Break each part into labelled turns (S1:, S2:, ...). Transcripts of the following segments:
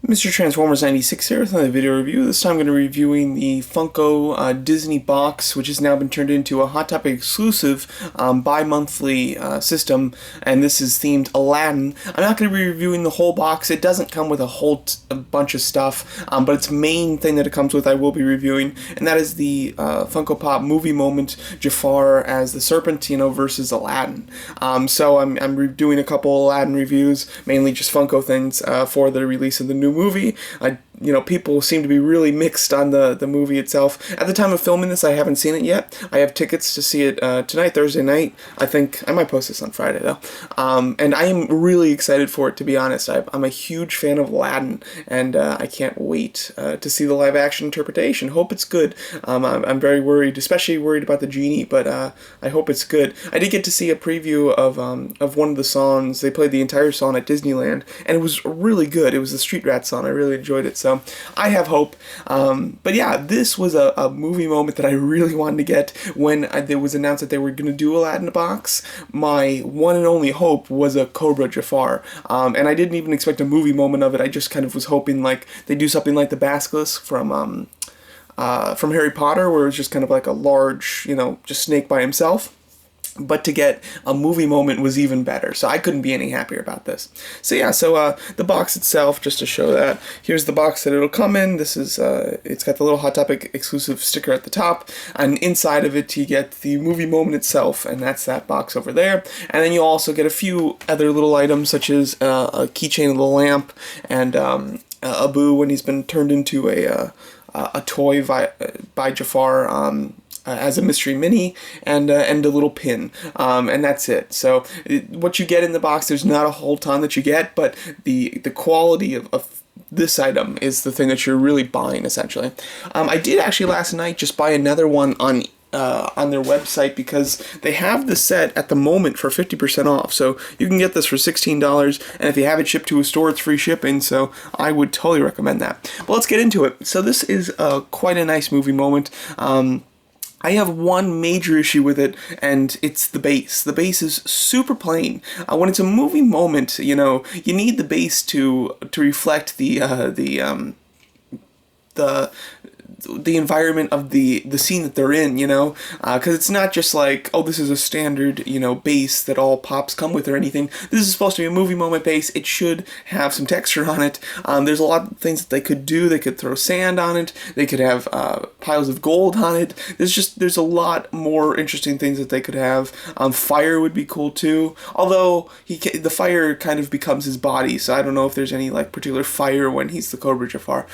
S1: Mr. Transformers 96 here with another video review. This time I'm going to be reviewing the Funko Disney box, which has now been turned into a Hot Topic exclusive bi-monthly system, and this is themed Aladdin. I'm not going to be reviewing the whole box. It doesn't come with a bunch of stuff, but its main thing that it comes with I will be reviewing, and that is the Funko Pop movie moment, Jafar as the Serpent, versus Aladdin. So I'm doing a couple Aladdin reviews, mainly just Funko things for the release of the new movie. People seem to be really mixed on the movie itself. At the time of filming this, I haven't seen it yet. I have tickets to see it tonight, Thursday night. I think I might post this on Friday, though. And I am really excited for it, to be honest. I'm a huge fan of Aladdin, and I can't wait to see the live-action interpretation. Hope it's good. I'm very worried, especially worried about the genie, but I hope it's good. I did get to see a preview of one of the songs. They played the entire song at Disneyland, and it was really good. It was the Street Rat song. I really enjoyed it, so I have hope. But yeah, this was a movie moment that I really wanted to get when it was announced that they were going to do Aladdin box. My one and only hope was a Cobra Jafar, and I didn't even expect a movie moment of it. I just kind of was hoping like they do something like the Basilisk from Harry Potter, where it was just kind of like a large, just snake by himself. But to get a movie moment was even better, so I couldn't be any happier about this. So yeah, the box itself, just to show that, here's the box that it'll come in. This is, it's got the little Hot Topic exclusive sticker at the top, and inside of it you get the movie moment itself, and that's that box over there. And then you also get a few other little items, such as a keychain of the lamp, and Abu when he's been turned into a toy by Jafar, as a mystery mini, and a little pin, and that's it. So what you get in the box, there's not a whole ton that you get, but the quality of this item is the thing that you're really buying, essentially. I did actually last night just buy another one on their website, because they have the set at the moment for 50% off, so you can get this for $16, and if you have it shipped to a store, it's free shipping, so I would totally recommend that. But let's get into it. So this is quite a nice movie moment. I have one major issue with it, and it's the base. The base is super plain. When it's a movie moment, you need the base to reflect the environment of the scene that they're in, because it's not just like, oh, this is a standard, base that all pops come with or anything. This is supposed to be a movie moment base. It should have some texture on it. There's a lot of things that they could do. They could throw sand on it. They could have piles of gold on it. There's a lot more interesting things that they could have. Fire would be cool too, although the fire kind of becomes his body, so I don't know if there's any like particular fire when he's the Cobra Jafar.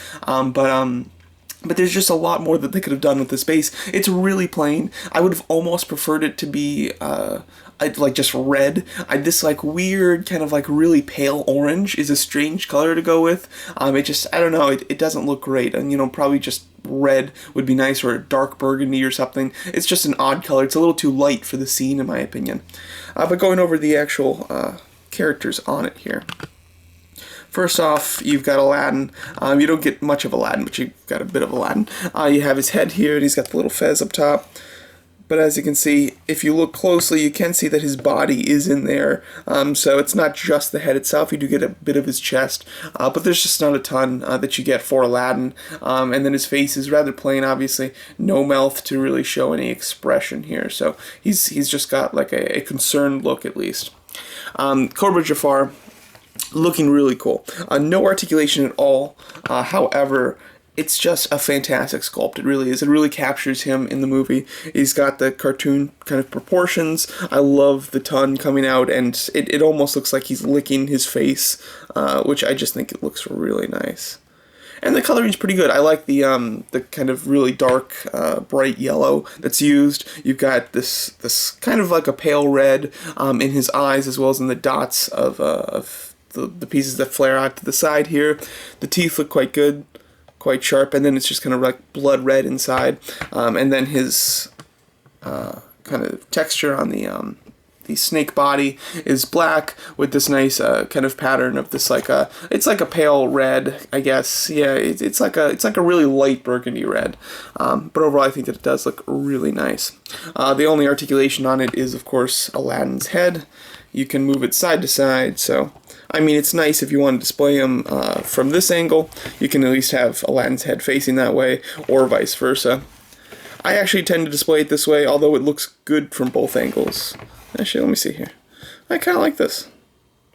S1: But there's just a lot more that they could have done with this base. It's really plain. I would have almost preferred it to be like just red. This like weird kind of like really pale orange is a strange color to go with. I don't know, it doesn't look great, and probably just red would be nice, or a dark burgundy or something. It's just an odd color. It's a little too light for the scene, in my opinion. But going over the actual characters on it here. First off, you've got Aladdin. You don't get much of Aladdin, but you've got a bit of Aladdin. You have his head here, and he's got the little fez up top. But as you can see, if you look closely, you can see that his body is in there. So it's not just the head itself. You do get a bit of his chest, but there's just not a ton that you get for Aladdin. And then his face is rather plain, obviously. No mouth to really show any expression here. So he's just got like a concerned look, at least. Cobra Jafar, looking really cool. No articulation at all. However, it's just a fantastic sculpt. It really is. It really captures him in the movie. He's got the cartoon kind of proportions. I love the tongue coming out, and it almost looks like he's licking his face, which I just think it looks really nice. And the coloring's pretty good. I like the kind of really dark, bright yellow that's used. You've got this kind of like a pale red in his eyes, as well as in the dots of the pieces that flare out to the side here. The teeth look quite good, quite sharp, and then it's just kind of like blood red inside. And then his kind of texture on the snake body is black with this nice kind of pattern of this it's like a pale red, I guess. Yeah, it's like a really light burgundy red. But overall, I think that it does look really nice. The only articulation on it is, of course, Aladdin's head. You can move it side to side, so I mean, it's nice if you want to display him from this angle. You can at least have Aladdin's head facing that way, or vice versa. I actually tend to display it this way, although it looks good from both angles. Actually, let me see here. I kind of like this.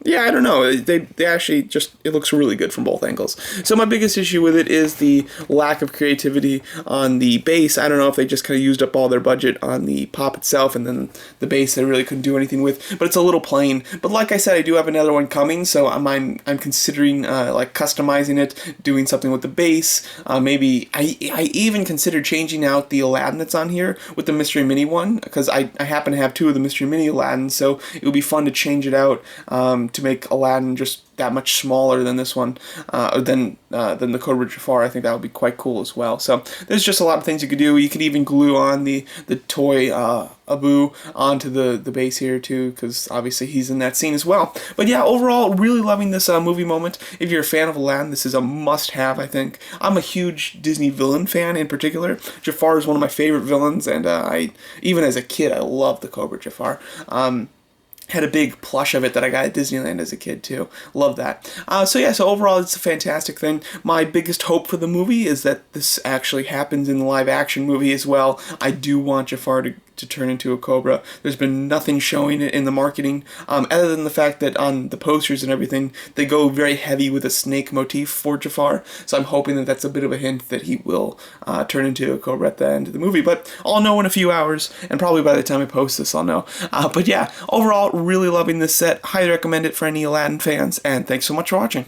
S1: Yeah, I don't know. They actually just, it looks really good from both angles. So my biggest issue with it is the lack of creativity on the base. I don't know if they just kind of used up all their budget on the pop itself, and then the base they really couldn't do anything with. But it's a little plain. But like I said, I do have another one coming, so I'm considering like customizing it, doing something with the base. Maybe I even considered changing out the Aladdin that's on here with the Mystery Mini one, because I happen to have two of the Mystery Mini Aladdin, so it would be fun to change it out. To make Aladdin just that much smaller than this one, than the Cobra Jafar. I think that would be quite cool as well. So there's just a lot of things you could do. You could even glue on the toy Abu onto the base here too, because obviously he's in that scene as well. But yeah, overall, really loving this movie moment. If you're a fan of Aladdin, this is a must-have, I think. I'm a huge Disney villain fan in particular. Jafar is one of my favorite villains, and even as a kid, I loved the Cobra Jafar. Had a big plush of it that I got at Disneyland as a kid too. Love that. So overall it's a fantastic thing. My biggest hope for the movie is that this actually happens in the live action movie as well. I do want Jafar to turn into a cobra. There's been nothing showing it in the marketing, other than the fact that on the posters and everything, they go very heavy with a snake motif for Jafar. So I'm hoping that that's a bit of a hint that he will turn into a cobra at the end of the movie. But I'll know in a few hours, and probably by the time I post this, I'll know. But yeah, overall, really loving this set. Highly recommend it for any Aladdin fans, and thanks so much for watching.